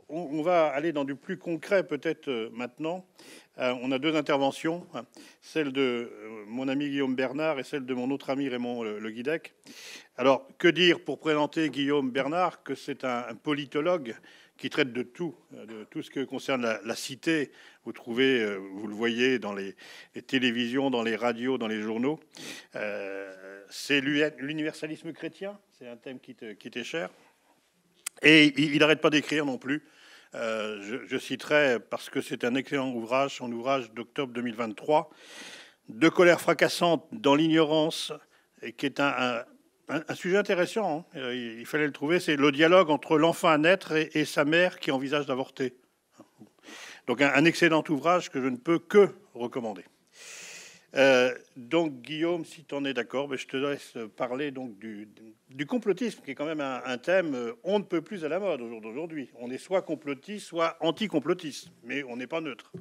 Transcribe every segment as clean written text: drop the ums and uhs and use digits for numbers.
on va aller dans du plus concret peut-être maintenant. On a deux interventions, hein, celle de mon ami Guillaume Bernard et celle de mon autre ami Raymond Le Guidec. Alors, que dire pour présenter Guillaume Bernard? Que c'est un politologue qui traite de tout ce que concerne la cité. Vous trouvez, vous le voyez dans les télévisions, dans les radios, dans les journaux. C'est l'universalisme chrétien, c'est un thème qui t'est cher. Et il n'arrête pas d'écrire non plus. Je citerai, parce que c'est un excellent ouvrage, son ouvrage d'octobre 2023, De colère fracassante dans l'ignorance, et qui est un sujet intéressant, hein. Il fallait le trouver, c'est le dialogue entre l'enfant à naître et sa mère qui envisage d'avorter. Donc un excellent ouvrage que je ne peux que recommander. Donc Guillaume, si tu en es d'accord, je te laisse parler donc du complotisme, qui est quand même un thème on ne peut plus à la mode au jour d'aujourd'hui. On est soit complotiste, soit anti-complotiste, mais on n'est pas neutre.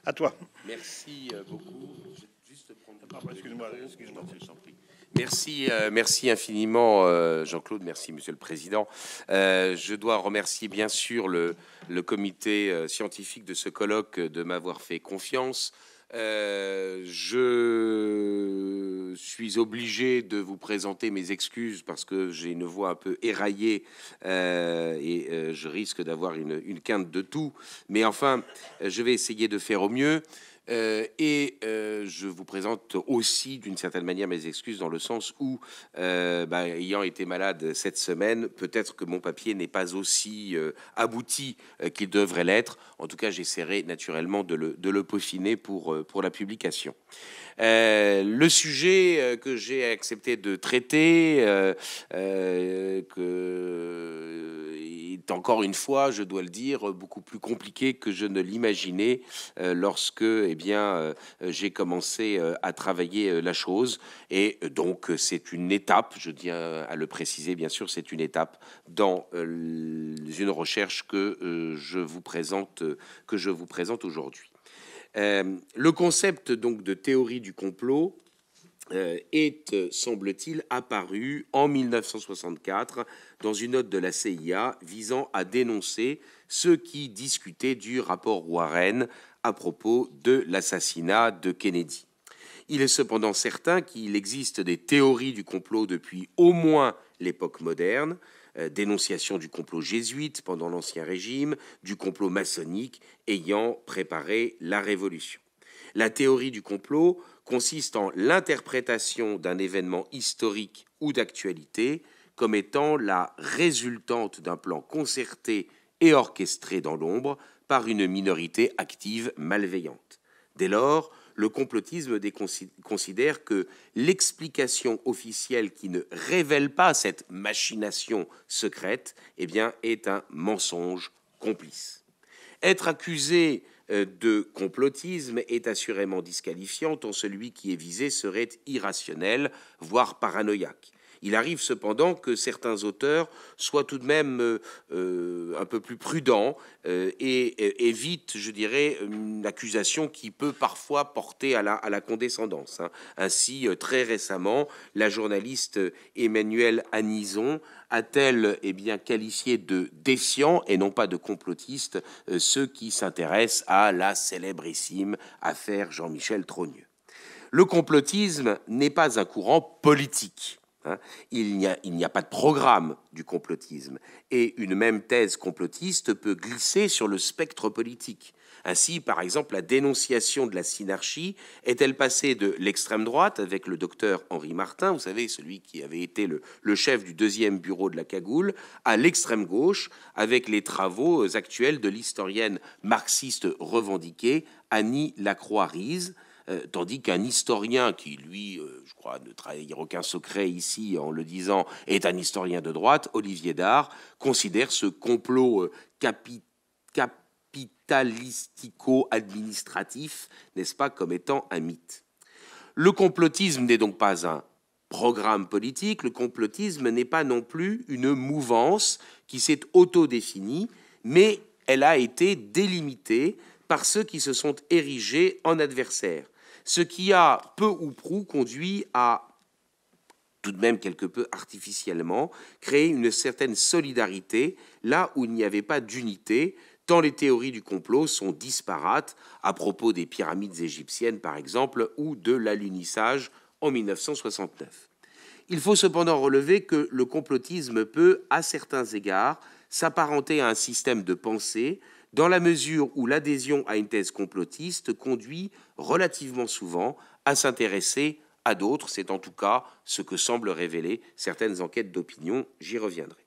À toi. Merci beaucoup. Juste prendre... Excuse-moi. Merci infiniment, Jean-Claude. Merci, Monsieur le Président. Je dois remercier bien sûr le comité scientifique de ce colloque de m'avoir fait confiance. Je suis obligé de vous présenter mes excuses parce que j'ai une voix un peu éraillée et je risque d'avoir une quinte de tout. Mais enfin, je vais essayer de faire au mieux. Je vous présente aussi d'une certaine manière mes excuses dans le sens où, ayant été malade cette semaine, peut-être que mon papier n'est pas aussi abouti qu'il devrait l'être. En tout cas, j'essaierai naturellement de le peaufiner pour la publication. Le sujet que j'ai accepté de traiter est encore une fois, je dois le dire, beaucoup plus compliqué que je ne l'imaginais lorsque j'ai commencé à travailler la chose. Et donc, c'est une étape, je tiens à le préciser, bien sûr, c'est une étape dans une recherche que je vous présente aujourd'hui. Le concept donc de théorie du complot est, semble-t-il, apparu en 1964 dans une note de la CIA visant à dénoncer ceux qui discutaient du rapport Warren à propos de l'assassinat de Kennedy. Il est cependant certain qu'il existe des théories du complot depuis au moins l'époque moderne, dénonciation du complot jésuite pendant l'Ancien Régime, du complot maçonnique ayant préparé la Révolution. La théorie du complot consiste en l'interprétation d'un événement historique ou d'actualité comme étant la résultante d'un plan concerté et orchestré dans l'ombre par une minorité active malveillante. Dès lors, le complotisme considère que l'explication officielle qui ne révèle pas cette machination secrète est un mensonge complice. Être accusé de complotisme est assurément disqualifiant, tant celui qui est visé serait irrationnel, voire paranoïaque. Il arrive cependant que certains auteurs soient tout de même un peu plus prudents et évitent, je dirais, une accusation qui peut parfois porter à la condescendance. Ainsi, très récemment, la journaliste Emmanuelle Anison a-t-elle qualifié de défiants et non pas de complotistes ceux qui s'intéressent à la célébrissime affaire Jean-Michel Trogneux. Le complotisme n'est pas un courant politique. Il n'y a pas de programme du complotisme et une même thèse complotiste peut glisser sur le spectre politique. Ainsi, par exemple, la dénonciation de la synarchie est-elle passée de l'extrême droite avec le docteur Henri Martin, vous savez, celui qui avait été le chef du deuxième bureau de la cagoule, à l'extrême gauche avec les travaux actuels de l'historienne marxiste revendiquée Annie Lacroix-Rise, tandis qu'un historien qui, lui, je crois, ne trahir aucun secret ici en le disant, est un historien de droite, Olivier Dard, considère ce complot capitalistico-administratif, n'est-ce pas, comme étant un mythe. Le complotisme n'est donc pas un programme politique, le complotisme n'est pas non plus une mouvance qui s'est autodéfinie, mais elle a été délimitée par ceux qui se sont érigés en adversaires, ce qui a peu ou prou conduit à tout de même quelque peu artificiellement, créer une certaine solidarité là où il n'y avait pas d'unité, tant les théories du complot sont disparates à propos des pyramides égyptiennes, par exemple, ou de l'alunissage en 1969. Il faut cependant relever que le complotisme peut, à certains égards, s'apparenter à un système de pensée dans la mesure où l'adhésion à une thèse complotiste conduit relativement souvent à s'intéresser à d'autres. C'est en tout cas ce que semblent révéler certaines enquêtes d'opinion. J'y reviendrai.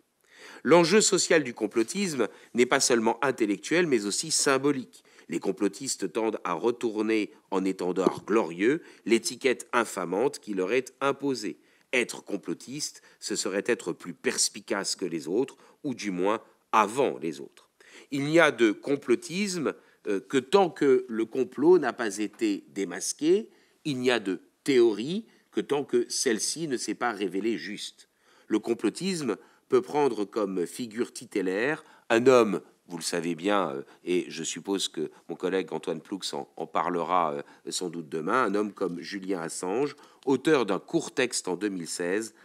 L'enjeu social du complotisme n'est pas seulement intellectuel, mais aussi symbolique. Les complotistes tendent à retourner en étendard glorieux l'étiquette infamante qui leur est imposée. Être complotiste, ce serait être plus perspicace que les autres, ou du moins avant les autres. Il n'y a de complotisme que tant que le complot n'a pas été démasqué, il n'y a de théorie que tant que celle-ci ne s'est pas révélée juste. Le complotisme peut prendre comme figure tutélaire un homme, vous le savez bien, et je suppose que mon collègue Antoine Ploux en parlera sans doute demain, un homme comme Julian Assange, auteur d'un court texte en 2006,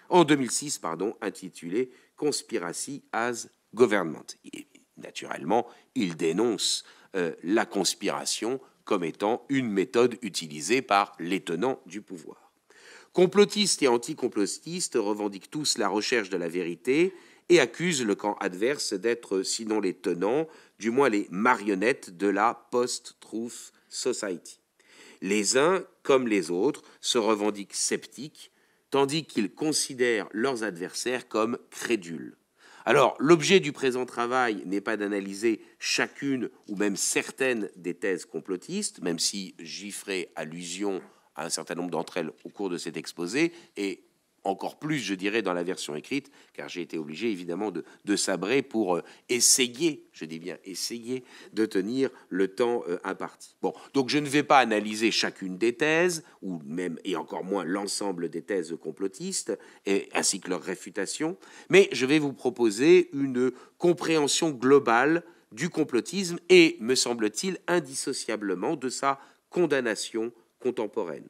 intitulé « Conspiracy as Government ». Et naturellement, il dénonce la conspiration comme étant une méthode utilisée par les tenants du pouvoir. Complotistes et anticomplotistes revendiquent tous la recherche de la vérité et accusent le camp adverse d'être, sinon les tenants, du moins les marionnettes de la post-truth society. Les uns, comme les autres, se revendiquent sceptiques, tandis qu'ils considèrent leurs adversaires comme crédules. Alors, l'objet du présent travail n'est pas d'analyser chacune ou même certaines des thèses complotistes, même si j'y ferai allusion à un certain nombre d'entre elles au cours de cet exposé, et encore plus, je dirais, dans la version écrite, car j'ai été obligé, évidemment, de sabrer pour essayer, je dis bien essayer, de tenir le temps imparti. Bon, donc je ne vais pas analyser chacune des thèses, ou même, et encore moins, l'ensemble des thèses complotistes, ainsi que leur réfutation, mais je vais vous proposer une compréhension globale du complotisme et, me semble-t-il, indissociablement de sa condamnation contemporaine.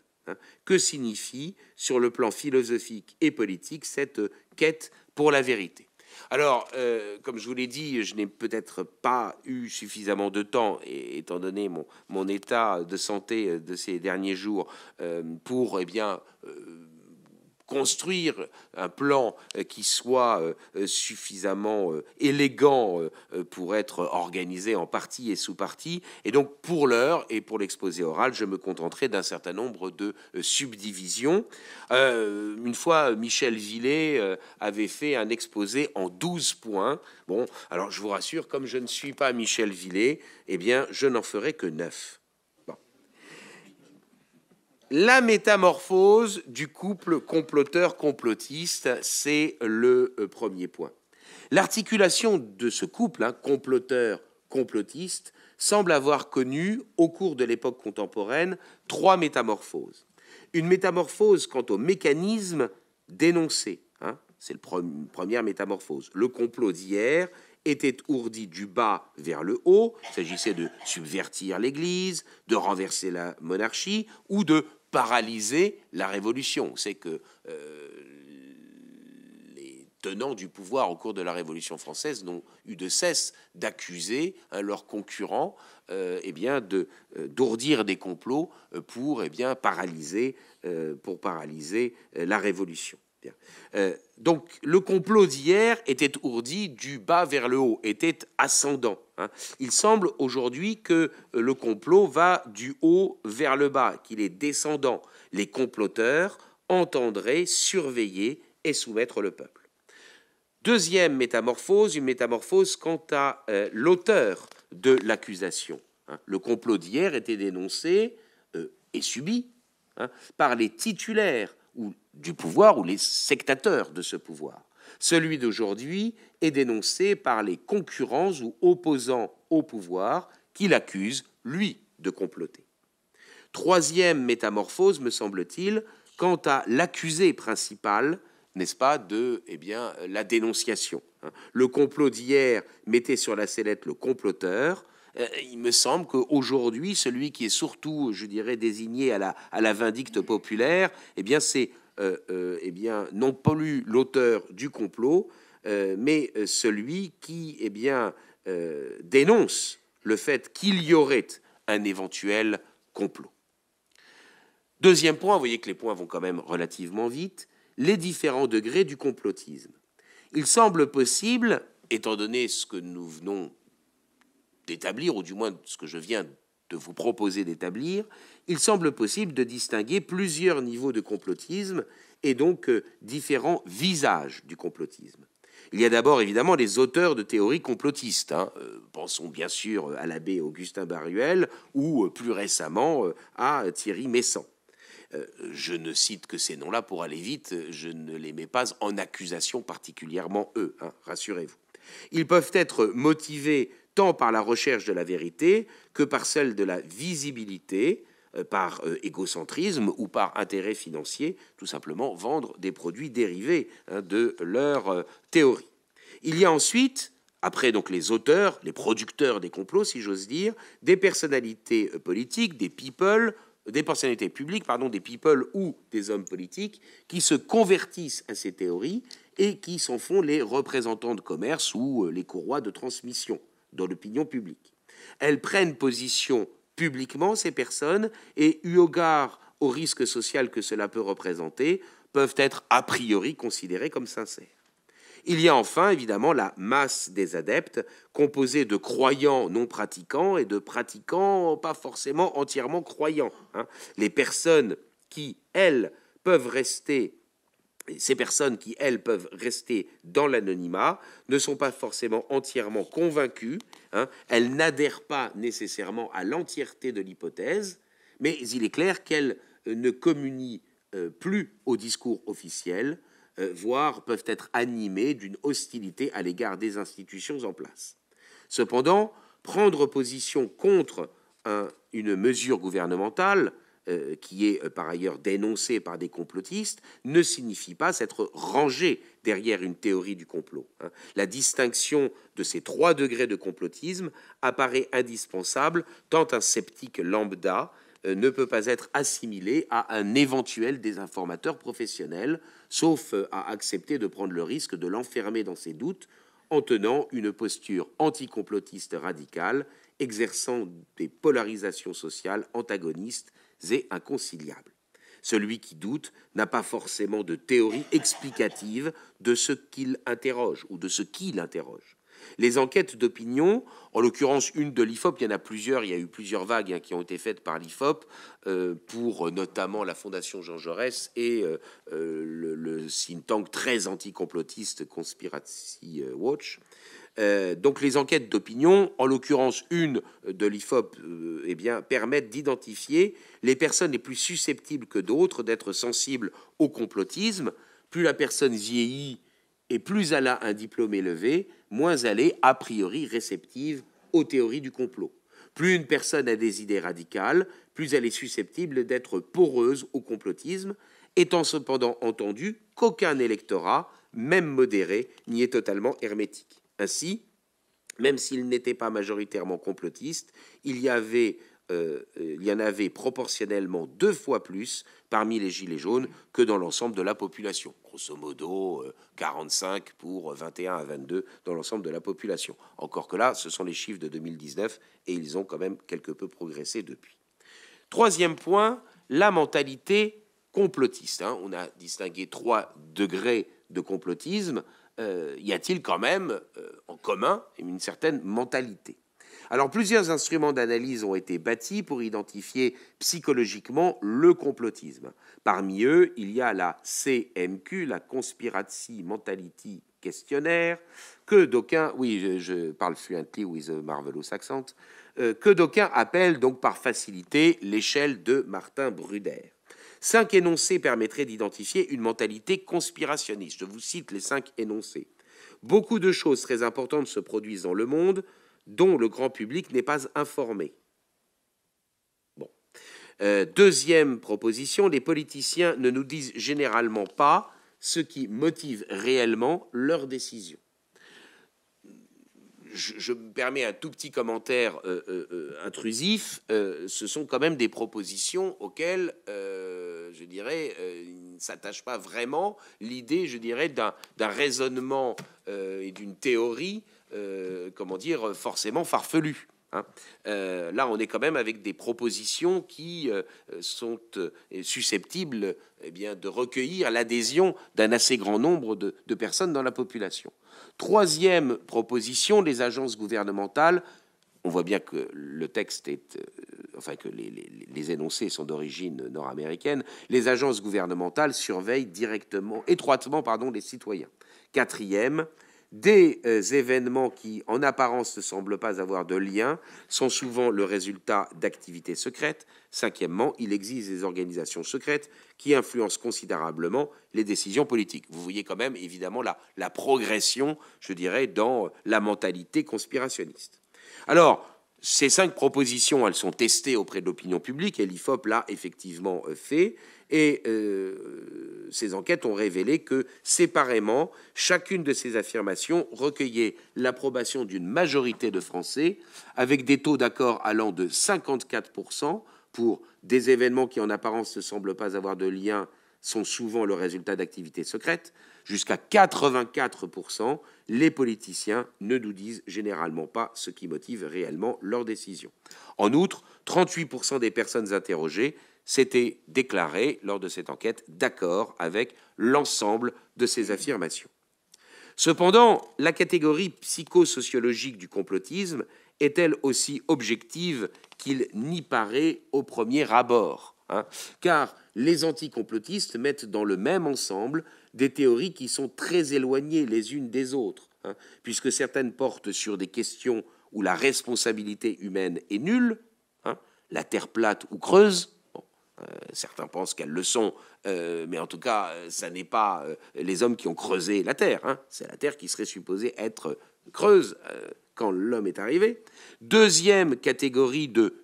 Que signifie, sur le plan philosophique et politique, cette quête pour la vérité? Alors, comme je vous l'ai dit, je n'ai peut-être pas eu suffisamment de temps, et, étant donné mon état de santé de ces derniers jours, pour construire un plan qui soit suffisamment élégant pour être organisé en parties et sous-parties. Et donc, pour l'heure et pour l'exposé oral, je me contenterai d'un certain nombre de subdivisions. Une fois, Michel Villet avait fait un exposé en 12 points. Bon, alors je vous rassure, comme je ne suis pas Michel Villet, eh bien, je n'en ferai que 9. La métamorphose du couple comploteur-complotiste, c'est le premier point. L'articulation de ce couple, comploteur-complotiste, semble avoir connu, au cours de l'époque contemporaine, 3 métamorphoses. Une métamorphose quant au mécanisme dénoncé, c'est la première métamorphose. Le complot d'hier était ourdi du bas vers le haut. Il s'agissait de subvertir l'Église, de renverser la monarchie ou de paralyser la Révolution. C'est que les tenants du pouvoir au cours de la Révolution française n'ont eu de cesse d'accuser leurs concurrents d'ourdir des complots pour paralyser la Révolution. Donc le complot d'hier était ourdi du bas vers le haut, était ascendant. Il semble aujourd'hui que le complot va du haut vers le bas, qu'il est descendant. Les comploteurs entendraient surveiller et soumettre le peuple. Deuxième métamorphose, une métamorphose quant à l'auteur de l'accusation. Le complot d'hier était dénoncé et subi par les titulaires ou du pouvoir ou les sectateurs de ce pouvoir. Celui d'aujourd'hui est dénoncé par les concurrents ou opposants au pouvoir qui l'accusent, lui, de comploter. Troisième métamorphose, me semble-t-il, quant à l'accusé principal, n'est-ce pas, de la dénonciation. Le complot d'hier mettait sur la sellette le comploteur. Il me semble qu'aujourd'hui, celui qui est surtout, je dirais, désigné à la vindicte populaire, c'est eh bien, non plus l'auteur du complot, mais celui qui eh bien, dénonce le fait qu'il y aurait un éventuel complot. Deuxième point, vous voyez que les points vont quand même relativement vite, les différents degrés du complotisme. Il semble possible, étant donné ce que nous venons d'établir, ou du moins ce que je viens de vous proposer d'établir, il semble possible de distinguer plusieurs niveaux de complotisme et donc différents visages du complotisme. Il y a d'abord évidemment les auteurs de théories complotistes. Pensons bien sûr à l'abbé Augustin Baruel ou plus récemment à Thierry Meyssan. Je ne cite que ces noms-là pour aller vite, je ne les mets pas en accusation particulièrement eux, rassurez-vous. Ils peuvent être motivés tant par la recherche de la vérité que par celle de la visibilité, par égocentrisme ou par intérêt financier, tout simplement vendre des produits dérivés de leur théorie. Il y a ensuite, après donc les auteurs, les producteurs des complots, si j'ose dire, des personnalités politiques, des people, des personnalités publiques, des people ou des hommes politiques qui se convertissent à ces théories et qui s'en font les représentants de commerce ou les courroies de transmission dans l'opinion publique. Elles prennent position publiquement, ces personnes, et eu égard au risque social que cela peut représenter, peuvent être a priori considérées comme sincères. Il y a enfin, évidemment, la masse des adeptes, composée de croyants non pratiquants et de pratiquants pas forcément entièrement croyants. Les personnes qui, elles, peuvent rester... Ces personnes qui, elles, peuvent rester dans l'anonymat ne sont pas forcément entièrement convaincues, elles n'adhèrent pas nécessairement à l'entièreté de l'hypothèse, mais il est clair qu'elles ne communient plus au discours officiel, voire peuvent être animées d'une hostilité à l'égard des institutions en place. Cependant, prendre position contre une mesure gouvernementale, qui est par ailleurs dénoncée par des complotistes, ne signifie pas s'être rangé derrière une théorie du complot. La distinction de ces 3 degrés de complotisme apparaît indispensable, tant un sceptique lambda ne peut pas être assimilé à un éventuel désinformateur professionnel, sauf à accepter de prendre le risque de l'enfermer dans ses doutes en tenant une posture anticomplotiste radicale, exerçant des polarisations sociales antagonistes et inconciliables. Celui qui doute n'a pas forcément de théorie explicative de ce qu'il interroge ou de ce qui l'interroge. Les enquêtes d'opinion, en l'occurrence une de l'IFOP, il y en a plusieurs, il y a eu plusieurs vagues qui ont été faites par l'IFOP pour notamment la Fondation Jean Jaurès et le think tank très anticomplotiste Conspiracy Watch. Donc les enquêtes d'opinion, en l'occurrence une de l'IFOP, permettent d'identifier les personnes les plus susceptibles que d'autres d'être sensibles au complotisme. Plus la personne vieillit et plus elle a un diplôme élevé, moins elle est a priori réceptive aux théories du complot. Plus une personne a des idées radicales, plus elle est susceptible d'être poreuse au complotisme, étant cependant entendu qu'aucun électorat, même modéré, n'y est totalement hermétique. Ainsi, même s'il n'était pas majoritairement complotiste, il y en avait proportionnellement 2 fois plus parmi les gilets jaunes que dans l'ensemble de la population. Grosso modo, 45 pour 21 à 22 dans l'ensemble de la population. Encore que là, ce sont les chiffres de 2019 et ils ont quand même quelque peu progressé depuis. Troisième point, la mentalité complotiste. On a distingué 3 degrés de complotisme. Y a-t-il quand même en commun une certaine mentalité? Alors, plusieurs instruments d'analyse ont été bâtis pour identifier psychologiquement le complotisme. Parmi eux, il y a la CMQ, la Conspiracy Mentality Questionnaire, que d'aucuns, oui, je parle fluently with a marvelous accent, que d'aucuns appellent donc par facilité l'échelle de Martin Bruder. 5 énoncés permettraient d'identifier une mentalité conspirationniste. Je vous cite les 5 énoncés. Beaucoup de choses très importantes se produisent dans le monde dont le grand public n'est pas informé. Bon. Deuxième proposition, les politiciens ne nous disent généralement pas ce qui motive réellement leurs décisions. je me permets un tout petit commentaire intrusif. Ce sont quand même des propositions auxquelles, je dirais, il ne s'attache pas vraiment l'idée, je dirais, d'un raisonnement et d'une théorie, comment dire, forcément farfelue. Hein. Là, on est quand même avec des propositions qui sont susceptibles eh bien, de recueillir l'adhésion d'un assez grand nombre de personnes dans la population. Troisième proposition, les agences gouvernementales. On voit bien que le texte est, enfin que les énoncés sont d'origine nord-américaine. Les agences gouvernementales surveillent directement, étroitement, les citoyens. Quatrième, des événements qui, en apparence, ne semblent pas avoir de lien, sont souvent le résultat d'activités secrètes. Cinquièmement, il existe des organisations secrètes qui influencent considérablement les décisions politiques. Vous voyez quand même, évidemment, la progression, je dirais, dans la mentalité conspirationniste. Alors, ces 5 propositions, elles sont testées auprès de l'opinion publique, et l'IFOP l'a effectivement fait. Et ces enquêtes ont révélé que, séparément, chacune de ces affirmations recueillait l'approbation d'une majorité de Français, avec des taux d'accord allant de 54% pour des événements qui, en apparence, ne semblent pas avoir de lien, sont souvent le résultat d'activités secrètes, jusqu'à 84%, les politiciens ne nous disent généralement pas ce qui motive réellement leurs décisions. En outre, 38% des personnes interrogées s'étaient déclarées lors de cette enquête d'accord avec l'ensemble de ces affirmations. Cependant, la catégorie psychosociologique du complotisme est-elle aussi objective qu'il n'y paraît au premier abord, hein, car les anticomplotistes mettent dans le même ensemble des théories qui sont très éloignées les unes des autres, hein, puisque certaines portent sur des questions où la responsabilité humaine est nulle, hein, la Terre plate ou creuse. Certains pensent qu'elles le sont, mais en tout cas, ça n'est pas les hommes qui ont creusé la Terre. Hein, c'est la Terre qui serait supposée être creuse quand l'homme est arrivé. Deuxième catégorie de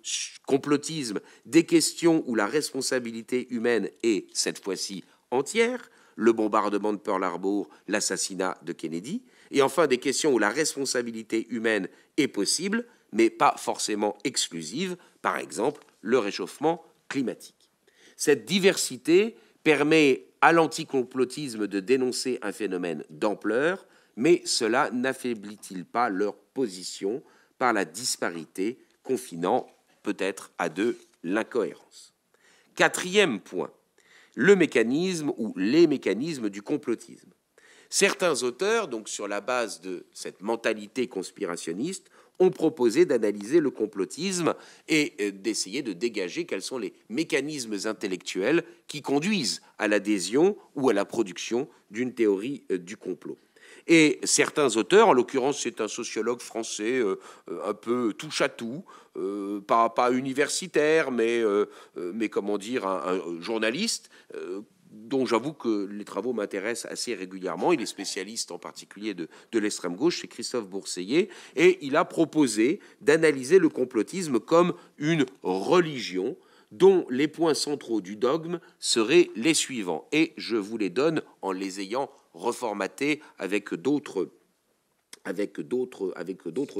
complotisme, des questions où la responsabilité humaine est, cette fois-ci, entière, le bombardement de Pearl Harbor, l'assassinat de Kennedy, et enfin des questions où la responsabilité humaine est possible, mais pas forcément exclusive, par exemple le réchauffement climatique. Cette diversité permet à l'anticomplotisme de dénoncer un phénomène d'ampleur, mais cela n'affaiblit-il pas leur position par la disparité, confinant peut-être à de l'incohérence. Quatrième point, le mécanisme ou les mécanismes du complotisme. Certains auteurs, donc sur la base de cette mentalité conspirationniste, ont proposé d'analyser le complotisme et d'essayer de dégager quels sont les mécanismes intellectuels qui conduisent à l'adhésion ou à la production d'une théorie du complot. Et certains auteurs, en l'occurrence c'est un sociologue français un peu touche-à-tout, pas universitaire, mais comment dire, un journaliste, dont j'avoue que les travaux m'intéressent assez régulièrement. Il est spécialiste en particulier de l'extrême gauche, c'est Christophe Bourseiller, et il a proposé d'analyser le complotisme comme une religion dont les points centraux du dogme seraient les suivants. Et je vous les donne en les ayant reformatés avec d'autres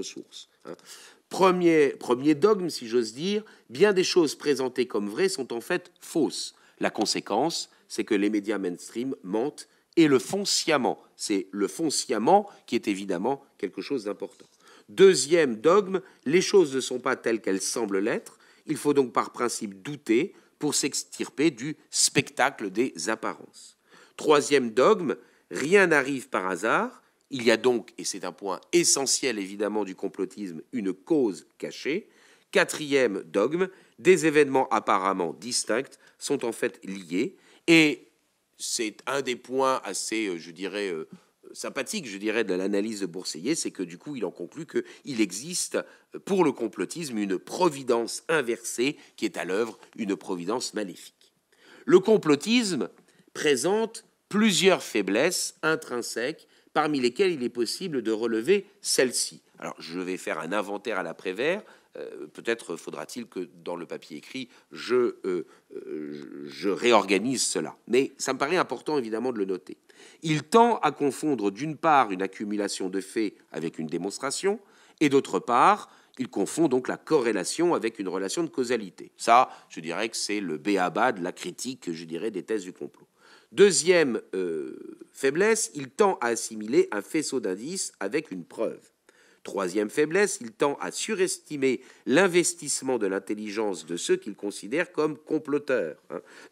sources. Premier dogme, si j'ose dire, bien des choses présentées comme vraies sont en fait fausses. La conséquence, c'est que les médias mainstream mentent et le font sciemment. C'est le font sciemment qui est évidemment quelque chose d'important. Deuxième dogme, les choses ne sont pas telles qu'elles semblent l'être. Il faut donc par principe douter pour s'extirper du spectacle des apparences. Troisième dogme, rien n'arrive par hasard. Il y a donc, et c'est un point essentiel évidemment du complotisme, une cause cachée. Quatrième dogme, des événements apparemment distincts sont en fait liés. Et c'est un des points assez, je dirais, sympathique, je dirais, de l'analyse de Bourseiller, c'est que du coup, il en conclut qu'il existe pour le complotisme une providence inversée qui est à l'œuvre, une providence maléfique. Le complotisme présente plusieurs faiblesses intrinsèques, parmi lesquelles il est possible de relever celle-ci. Alors, je vais faire un inventaire à l'après-Vert. Peut-être faudra-t-il que dans le papier écrit, je réorganise cela. Mais ça me paraît important, évidemment, de le noter. Il tend à confondre, d'une part, une accumulation de faits avec une démonstration, Et d'autre part, il confond donc la corrélation avec une relation de causalité. Ça, je dirais que c'est le b.a.-ba de la critique, je dirais, des thèses du complot. Deuxième faiblesse, il tend à assimiler un faisceau d'indices avec une preuve. Troisième faiblesse, il tend à surestimer l'investissement de l'intelligence de ceux qu'il considère comme comploteurs.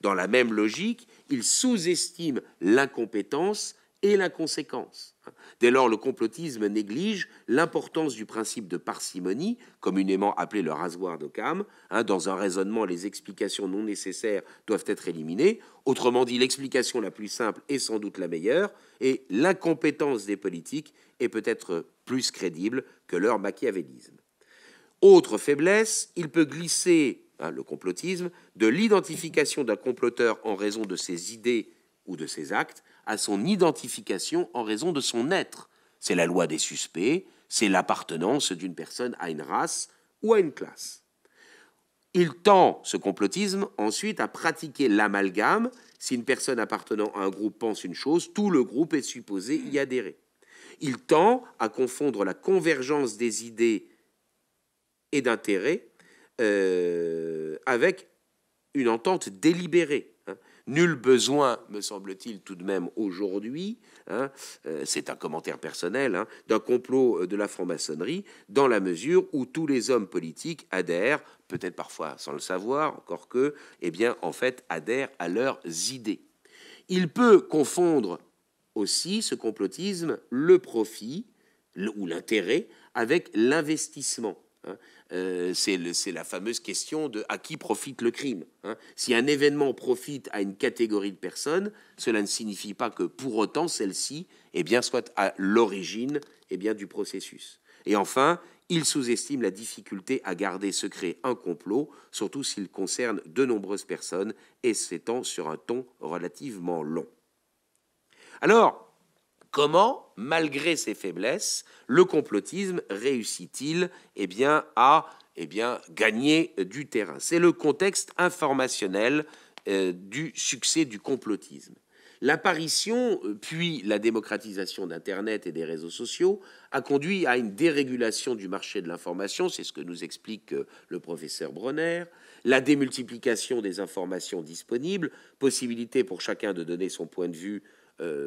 Dans la même logique, il sous-estime l'incompétence et l'inconséquence. Dès lors, le complotisme néglige l'importance du principe de parcimonie, communément appelé le rasoir d'Occam. Dans un raisonnement, les explications non nécessaires doivent être éliminées. Autrement dit, l'explication la plus simple est sans doute la meilleure, et l'incompétence des politiques est peut-être plus crédible que leur machiavélisme. Autre faiblesse, il peut glisser, le complotisme, de l'identification d'un comploteur en raison de ses idées ou de ses actes, à son identification en raison de son être. C'est la loi des suspects, c'est l'appartenance d'une personne à une race ou à une classe. Il tend, ce complotisme, ensuite à pratiquer l'amalgame. Si une personne appartenant à un groupe pense une chose, tout le groupe est supposé y adhérer. Il tend à confondre la convergence des idées et d'intérêts avec une entente délibérée. Nul besoin, me semble-t-il tout de même aujourd'hui, c'est un commentaire personnel, d'un complot de la franc-maçonnerie, dans la mesure où tous les hommes politiques adhèrent, peut-être parfois sans le savoir, encore que, en fait, adhèrent à leurs idées. Il peut confondre aussi, ce complotisme, le profit ou l'intérêt avec l'investissement. C'est la fameuse question de à qui profite le crime. Si un événement profite à une catégorie de personnes, cela ne signifie pas que pour autant celle-ci soit à l'origine du processus. Et enfin, il sous-estime la difficulté à garder secret un complot, surtout s'il concerne de nombreuses personnes et s'étend sur un temps relativement long. Alors, comment, malgré ses faiblesses, le complotisme réussit-il à gagner du terrain? C'est le contexte informationnel du succès du complotisme. L'apparition, puis la démocratisation d'Internet et des réseaux sociaux a conduit à une dérégulation du marché de l'information, c'est ce que nous explique le professeur Bronner, la démultiplication des informations disponibles, possibilité pour chacun de donner son point de vue,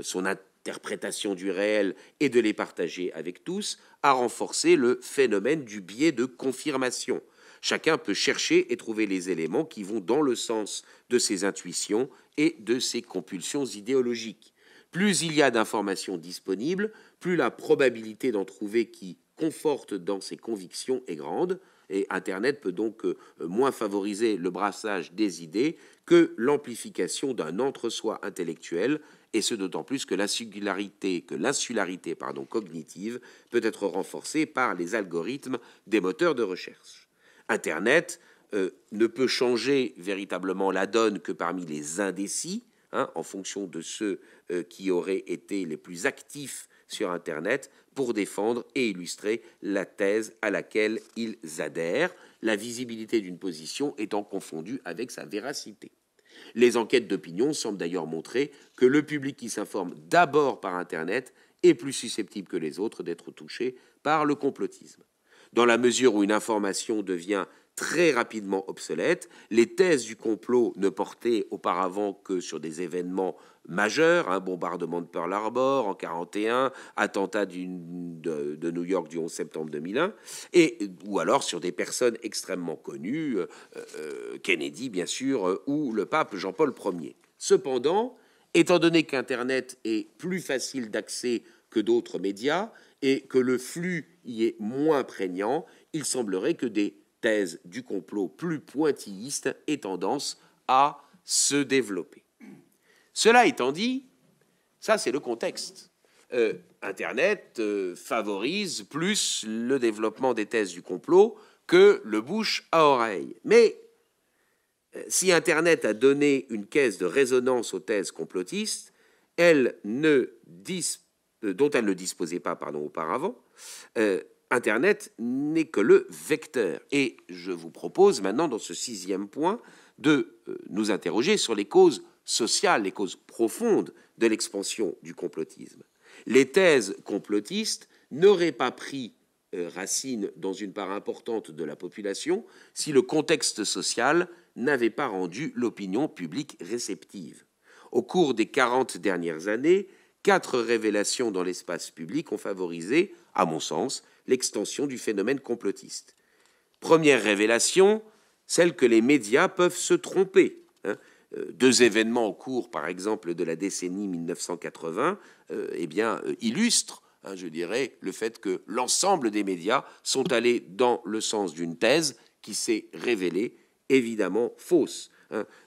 son interprétation du réel et de les partager avec tous, a renforcé le phénomène du biais de confirmation. Chacun peut chercher et trouver les éléments qui vont dans le sens de ses intuitions et de ses compulsions idéologiques. Plus il y a d'informations disponibles, plus la probabilité d'en trouver qui conforte dans ses convictions est grande, et Internet peut donc moins favoriser le brassage des idées que l'amplification d'un entre-soi intellectuel, et ce d'autant plus que l'insularité cognitive peut être renforcée par les algorithmes des moteurs de recherche. Internet ne peut changer véritablement la donne que parmi les indécis, en fonction de ceux qui auraient été les plus actifs sur Internet pour défendre et illustrer la thèse à laquelle ils adhèrent, la visibilité d'une position étant confondue avec sa véracité. Les enquêtes d'opinion semblent d'ailleurs montrer que le public qui s'informe d'abord par Internet est plus susceptible que les autres d'être touché par le complotisme. Dans la mesure où une information devient très rapidement obsolète, les thèses du complot ne portaient auparavant que sur des événements majeurs, un bombardement de Pearl Harbor en 1941, attentat de New York du 11 septembre 2001, ou alors sur des personnes extrêmement connues, Kennedy bien sûr, ou le pape Jean-Paul Ier. Cependant, étant donné qu'Internet est plus facile d'accès que d'autres médias et que le flux y est moins prégnant, il semblerait que des thèse du complot plus pointilliste aient tendance à se développer. Cela étant dit, ça c'est le contexte. Internet favorise plus le développement des thèses du complot que le bouche à oreille. Mais si Internet a donné une caisse de résonance aux thèses complotistes, dont elle ne disposait pas auparavant, Internet n'est que le vecteur. Et je vous propose maintenant, dans ce 6e point, de nous interroger sur les causes sociales, les causes profondes de l'expansion du complotisme. Les thèses complotistes n'auraient pas pris racines dans une part importante de la population si le contexte social n'avait pas rendu l'opinion publique réceptive. Au cours des 40 dernières années, 4 révélations dans l'espace public ont favorisé, à mon sens, l'extension du phénomène complotiste. Première révélation, celle que les médias peuvent se tromper. 2 événements au cours, par exemple, de la décennie 1980, illustrent, je dirais, le fait que l'ensemble des médias sont allés dans le sens d'une thèse qui s'est révélée évidemment fausse.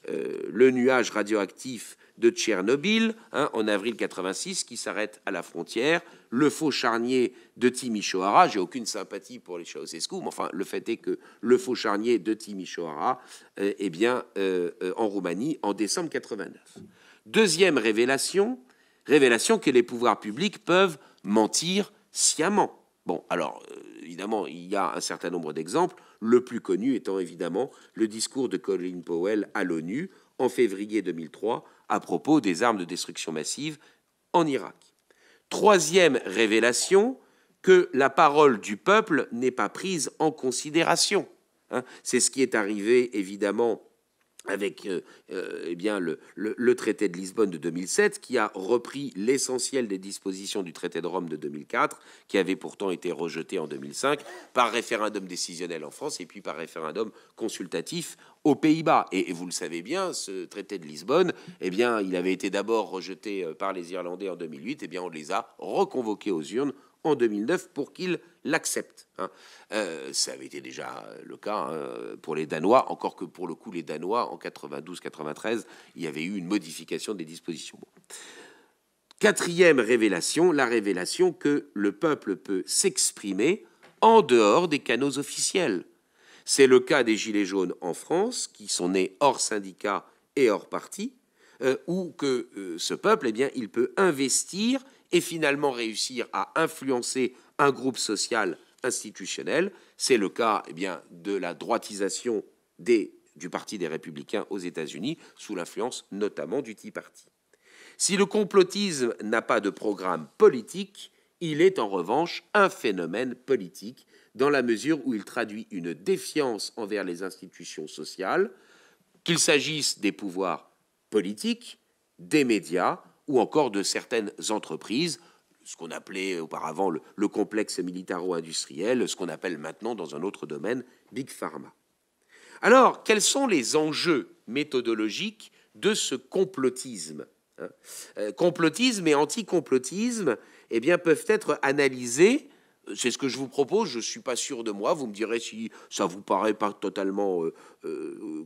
Le nuage radioactif de Tchernobyl, en avril 86, qui s'arrête à la frontière, le faux charnier de Timișoara, j'ai aucune sympathie pour les Ceausescu, mais enfin, le fait est que le faux charnier de Timișoara, en Roumanie, en décembre 89. Deuxième révélation que les pouvoirs publics peuvent mentir sciemment. Bon, alors, évidemment, il y a un certain nombre d'exemples, le plus connu étant évidemment le discours de Colin Powell à l'ONU en février 2003 à propos des armes de destruction massive en Irak. Troisième révélation, que la parole du peuple n'est pas prise en considération. C'est ce qui est arrivé, évidemment, avec le traité de Lisbonne de 2007, qui a repris l'essentiel des dispositions du traité de Rome de 2004, qui avait pourtant été rejeté en 2005 par référendum décisionnel en France et puis par référendum consultatif aux Pays-Bas. Et vous le savez bien, ce traité de Lisbonne, il avait été d'abord rejeté par les Irlandais en 2008, on les a reconvoqués aux urnes en 2009 pour qu'ils l'acceptent. Ça avait été déjà le cas pour les Danois, encore que pour le coup, les Danois, en 92-93, il y avait eu une modification des dispositions. Quatrième révélation, la révélation que le peuple peut s'exprimer en dehors des canaux officiels. C'est le cas des Gilets jaunes en France, qui sont nés hors syndicats et hors parti, où que ce peuple, il peut investir et finalement réussir à influencer un groupe social institutionnel. C'est le cas de la droitisation du Parti des Républicains aux États-Unis, sous l'influence notamment du Tea Party. Si le complotisme n'a pas de programme politique, il est en revanche un phénomène politique, dans la mesure où il traduit une défiance envers les institutions sociales, qu'il s'agisse des pouvoirs politiques, des médias, ou encore de certaines entreprises, ce qu'on appelait auparavant le complexe militaro-industriel, ce qu'on appelle maintenant dans un autre domaine Big Pharma. Alors, quels sont les enjeux méthodologiques de ce complotisme ? Complotisme et anticomplotisme peuvent être analysés. C'est ce que je vous propose, je ne suis pas sûr de moi, vous me direz si ça vous paraît pas totalement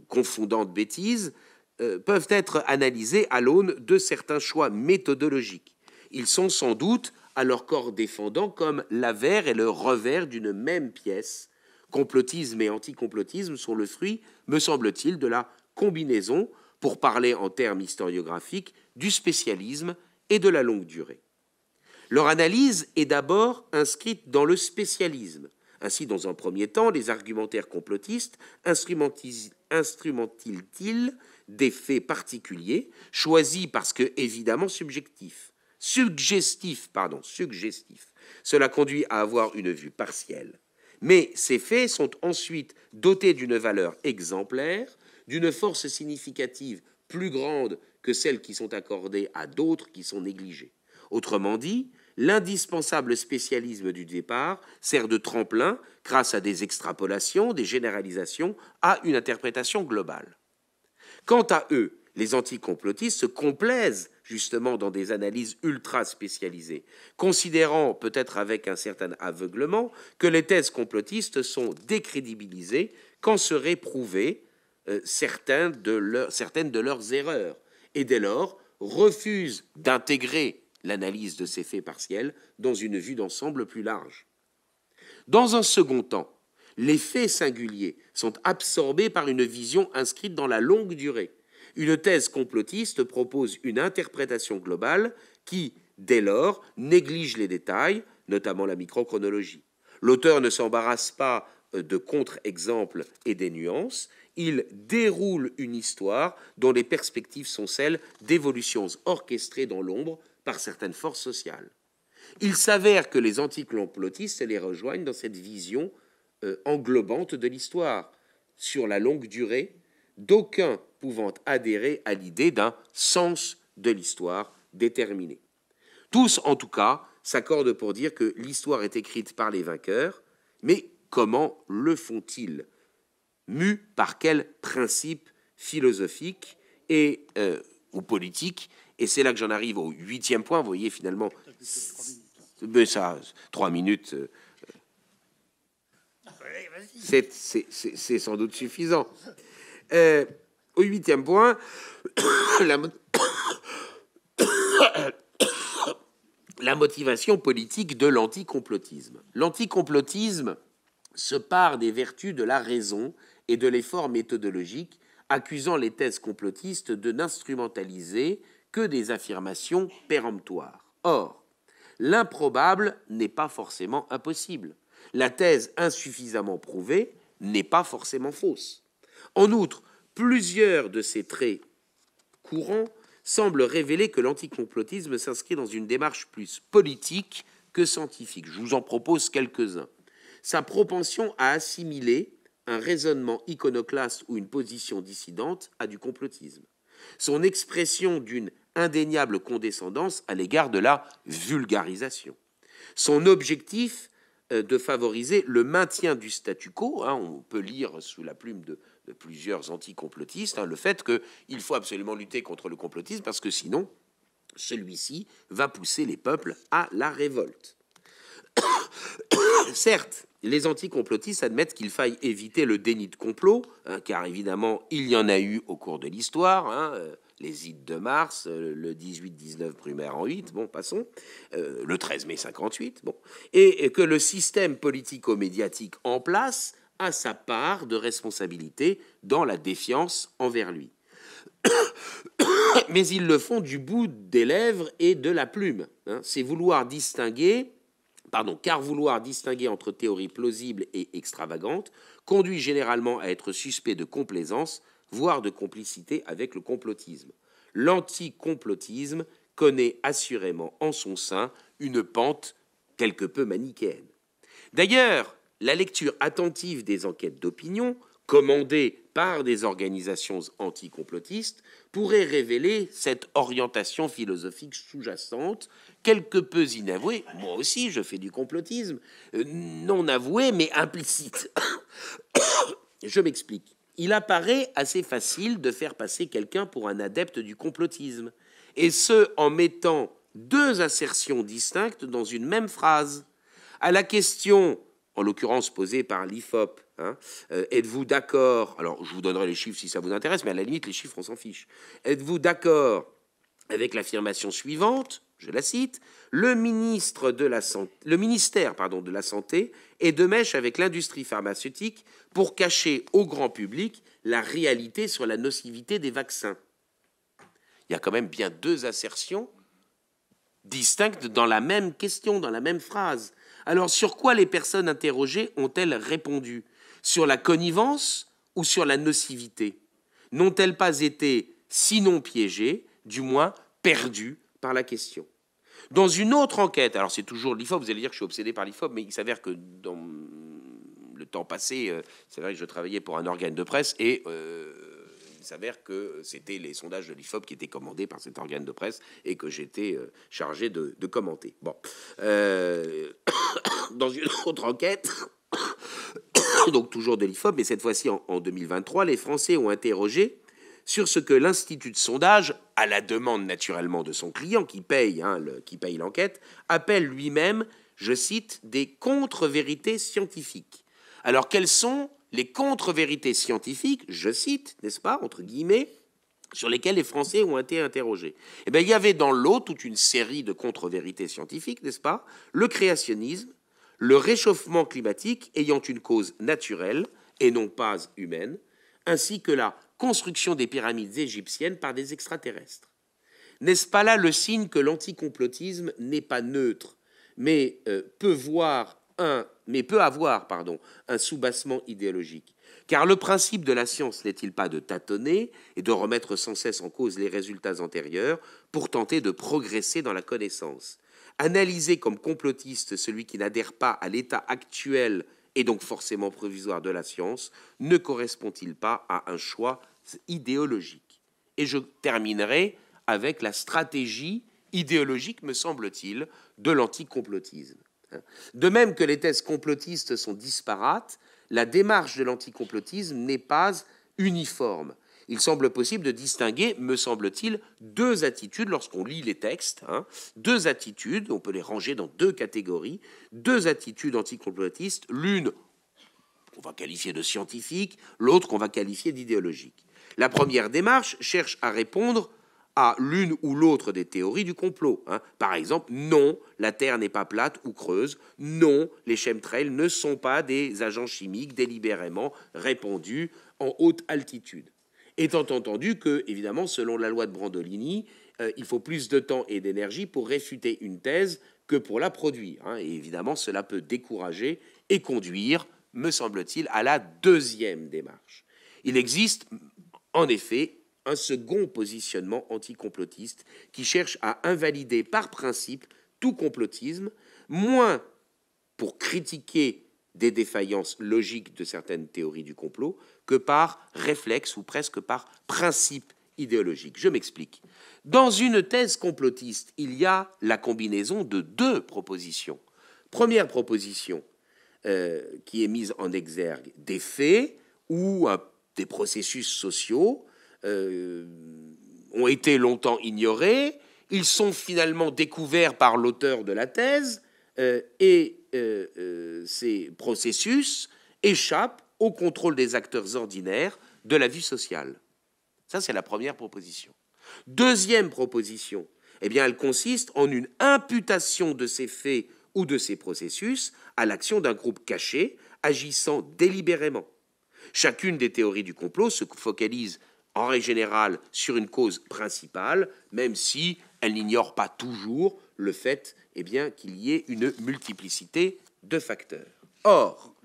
confondant de bêtises, peuvent être analysés à l'aune de certains choix méthodologiques. Ils sont sans doute à leur corps défendant comme l'avers et le revers d'une même pièce. Complotisme et anticomplotisme sont le fruit, me semble-t-il, de la combinaison, pour parler en termes historiographiques, du spécialisme et de la longue durée. Leur analyse est d'abord inscrite dans le spécialisme. Ainsi, dans un premier temps, les argumentaires complotistes instrumentent-ils des faits particuliers, choisis parce que évidemment suggestifs. Cela conduit à avoir une vue partielle. Mais ces faits sont ensuite dotés d'une valeur exemplaire, d'une force significative plus grande que celles qui sont accordées à d'autres qui sont négligées. Autrement dit, l'indispensable spécialisme du départ sert de tremplin, grâce à des extrapolations, des généralisations, à une interprétation globale. Quant à eux, les anticomplotistes se complaisent justement dans des analyses ultra spécialisées, considérant, peut-être avec un certain aveuglement, que les thèses complotistes sont décrédibilisées quand seraient prouvées certaines de leurs erreurs, et dès lors refusent d'intégrer l'analyse de ces faits partiels dans une vue d'ensemble plus large. Dans un second temps, les faits singuliers sont absorbés par une vision inscrite dans la longue durée. Une thèse complotiste propose une interprétation globale qui, dès lors, néglige les détails, notamment la microchronologie. L'auteur ne s'embarrasse pas de contre-exemples et des nuances, il déroule une histoire dont les perspectives sont celles d'évolutions orchestrées dans l'ombre par certaines forces sociales. Il s'avère que les anticomplotistes les rejoignent dans cette vision englobante de l'histoire, sur la longue durée, d'aucuns pouvant adhérer à l'idée d'un sens de l'histoire déterminé. Tous, en tout cas, s'accordent pour dire que l'histoire est écrite par les vainqueurs, mais comment le font-ils? Mus par quels principes philosophiques et, ou politiques? Et c'est là que j'en arrive au 8e point. Vous voyez, finalement, mais ça, 3 minutes, c'est sans doute suffisant. Au 8e point, la motivation politique de l'anticomplotisme. L'anticomplotisme se pare des vertus de la raison et de l'effort méthodologique, accusant les thèses complotistes de n'instrumentaliser que des affirmations péremptoires. Or, l'improbable n'est pas forcément impossible. La thèse insuffisamment prouvée n'est pas forcément fausse. En outre, plusieurs de ces traits courants semblent révéler que l'anticomplotisme s'inscrit dans une démarche plus politique que scientifique. Je vous en propose quelques-uns. Sa propension à assimiler un raisonnement iconoclaste ou une position dissidente à du complotisme. Son expression d'une indéniable condescendance à l'égard de la vulgarisation. Son objectif de favoriser le maintien du statu quo. On peut lire sous la plume de plusieurs anticomplotistes le fait qu'il faut absolument lutter contre le complotisme parce que sinon, celui-ci va pousser les peuples à la révolte. Certes, les anticomplotistes admettent qu'il faille éviter le déni de complot, car évidemment, il y en a eu au cours de l'histoire, les Ides de mars, le 18-19 Brumaire en 8, bon, passons, le 13 mai 58, bon, et que le système politico-médiatique en place a sa part de responsabilité dans la défiance envers lui. Mais ils le font du bout des lèvres et de la plume. C'est vouloir distinguer... car vouloir distinguer entre théories plausibles et extravagantes conduit généralement à être suspect de complaisance, voire de complicité avec le complotisme. L'anticomplotisme connaît assurément en son sein une pente quelque peu manichéenne. D'ailleurs, la lecture attentive des enquêtes d'opinion, commandées par des organisations anticomplotistes, pourrait révéler cette orientation philosophique sous-jacente, quelque peu inavouée. Moi aussi, je fais du complotisme, non avoué, mais implicite. Je m'explique. Il apparaît assez facile de faire passer quelqu'un pour un adepte du complotisme, et ce, en mettant deux assertions distinctes dans une même phrase. À la question, en l'occurrence posée par l'IFOP, êtes-vous d'accord? Alors, je vous donnerai les chiffres si ça vous intéresse, mais à la limite, les chiffres, on s'en fiche. Êtes-vous d'accord avec l'affirmation suivante? Je la cite. Le ministère de la Santé est de mèche avec l'industrie pharmaceutique pour cacher au grand public la réalité sur la nocivité des vaccins. Il y a quand même bien deux assertions distinctes dans la même question, dans la même phrase. Alors, sur quoi les personnes interrogées ont-elles répondu? Sur la connivence ou sur la nocivité? N'ont-elles pas été, sinon piégées, du moins perdues par la question? Dans une autre enquête, alors c'est toujours l'IFOP, vous allez dire que je suis obsédé par l'IFOP, mais il s'avère que dans le temps passé, c'est vrai que je travaillais pour un organe de presse et il s'avère que c'était les sondages de l'IFOP qui étaient commandés par cet organe de presse et que j'étais chargé de commenter. Bon. Dans une autre enquête, donc toujours de l'IFOP, mais cette fois-ci en 2023, les Français ont interrogé sur ce que l'Institut de sondage, à la demande naturellement de son client qui paye l'enquête, appelle lui-même, je cite, des contre-vérités scientifiques. Alors, quelles sont les contre-vérités scientifiques, je cite, n'est-ce pas, entre guillemets, sur lesquelles les Français ont été interrogés? Eh bien, il y avait dans l'eau toute une série de contre-vérités scientifiques, n'est-ce pas? Le créationnisme, le réchauffement climatique ayant une cause naturelle et non pas humaine, ainsi que la construction des pyramides égyptiennes par des extraterrestres. N'est-ce pas là le signe que l'anticomplotisme n'est pas neutre, mais peut avoir un soubassement idéologique? Car le principe de la science n'est-il pas de tâtonner et de remettre sans cesse en cause les résultats antérieurs pour tenter de progresser dans la connaissance? Analysé comme complotiste celui qui n'adhère pas à l'état actuel et donc forcément provisoire de la science, ne correspond-il pas à un choix idéologique? Et je terminerai avec la stratégie idéologique, me semble-t-il, de l'anticomplotisme. De même que les thèses complotistes sont disparates, la démarche de l'anticomplotisme n'est pas uniforme. Il semble possible de distinguer, me semble-t-il, deux attitudes lorsqu'on lit les textes. Deux attitudes, on peut les ranger dans deux catégories, deux attitudes anticomplotistes, l'une qu'on va qualifier de scientifique, l'autre qu'on va qualifier d'idéologique. La première démarche cherche à répondre à l'une ou l'autre des théories du complot. Par exemple, non, la Terre n'est pas plate ou creuse. Non, les chemtrails ne sont pas des agents chimiques délibérément répandus en haute altitude. Étant entendu que, évidemment, selon la loi de Brandolini, il faut plus de temps et d'énergie pour réfuter une thèse que pour la produire. Et évidemment, cela peut décourager et conduire, me semble-t-il, à la deuxième démarche. Il existe, en effet, un second positionnement anticomplotiste qui cherche à invalider par principe tout complotisme, moins pour critiquer des défaillances logiques de certaines théories du complot que par réflexe ou presque par principe idéologique. Je m'explique. Dans une thèse complotiste, il y a la combinaison de deux propositions. Première proposition qui est mise en exergue des faits ou des processus sociaux ont été longtemps ignorés, ils sont finalement découverts par l'auteur de la thèse et ces processus échappent au contrôle des acteurs ordinaires de la vie sociale. Ça, c'est la première proposition. Deuxième proposition, eh bien, elle consiste en une imputation de ces faits ou de ces processus à l'action d'un groupe caché agissant délibérément. Chacune des théories du complot se focalise en règle générale sur une cause principale, même si elle n'ignore pas toujours le fait qu'il y ait une multiplicité de facteurs. Or,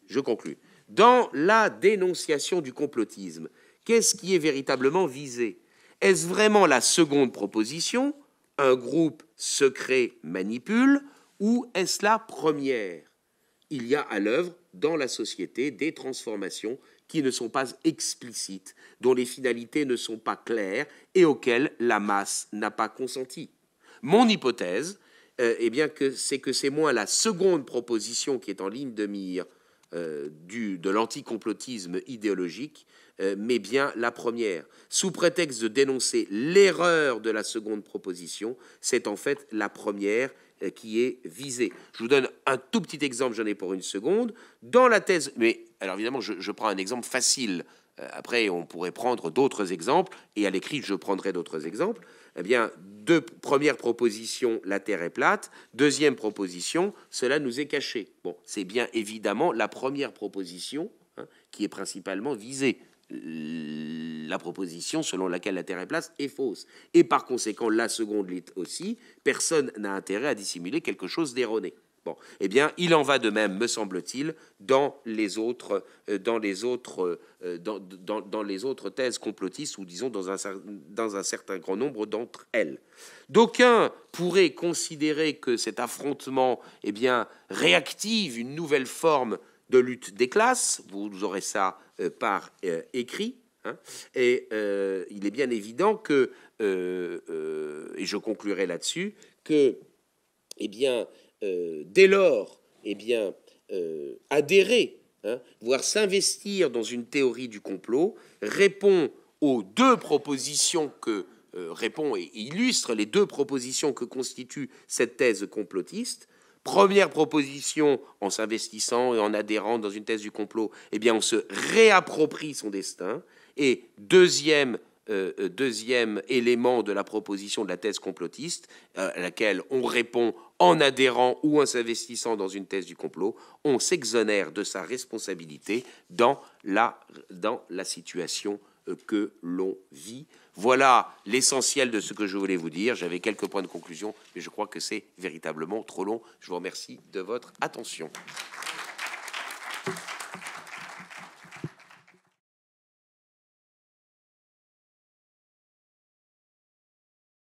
je conclus, dans la dénonciation du complotisme, qu'est-ce qui est véritablement visé? Est-ce vraiment la seconde proposition, un groupe secret manipule, ou est-ce la première? Il y a à l'œuvre dans la société des transformations qui ne sont pas explicites, dont les finalités ne sont pas claires et auxquelles la masse n'a pas consenti. Mon hypothèse, c'est que c'est moins la seconde proposition qui est en ligne de mire de l'anticomplotisme idéologique, mais bien la première. Sous prétexte de dénoncer l'erreur de la seconde proposition, c'est en fait la première qui est visée. Je vous donne un tout petit exemple, j'en ai pour une seconde. Dans la thèse, mais alors évidemment, je prends un exemple facile. Après, on pourrait prendre d'autres exemples, et à l'écrit, je prendrai d'autres exemples. Eh bien, première proposition, la Terre est plate. Deuxième proposition, cela nous est caché. Bon, c'est bien évidemment la première proposition qui est principalement visée. La proposition selon laquelle la Terre est plate est fausse. Et par conséquent, la seconde l'est aussi. Personne n'a intérêt à dissimuler quelque chose d'erroné. Bon, eh bien, il en va de même, me semble-t-il, dans les autres thèses complotistes, ou disons dans un certain grand nombre d'entre elles. D'aucuns pourraient considérer que cet affrontement, réactive une nouvelle forme de lutte des classes. Vous aurez ça par écrit. Et il est bien évident que, et je conclurai là-dessus, que, dès lors, adhérer, voire s'investir dans une théorie du complot, répond aux deux propositions que répond et illustre les deux propositions que constitue cette thèse complotiste. Première proposition, en s'investissant et en adhérant dans une thèse du complot, on se réapproprie son destin. Et deuxième élément de la proposition de la thèse complotiste, à laquelle on répond en adhérant ou en s'investissant dans une thèse du complot, on s'exonère de sa responsabilité dans la situation que l'on vit. Voilà l'essentiel de ce que je voulais vous dire. J'avais quelques points de conclusion, mais je crois que c'est véritablement trop long. Je vous remercie de votre attention.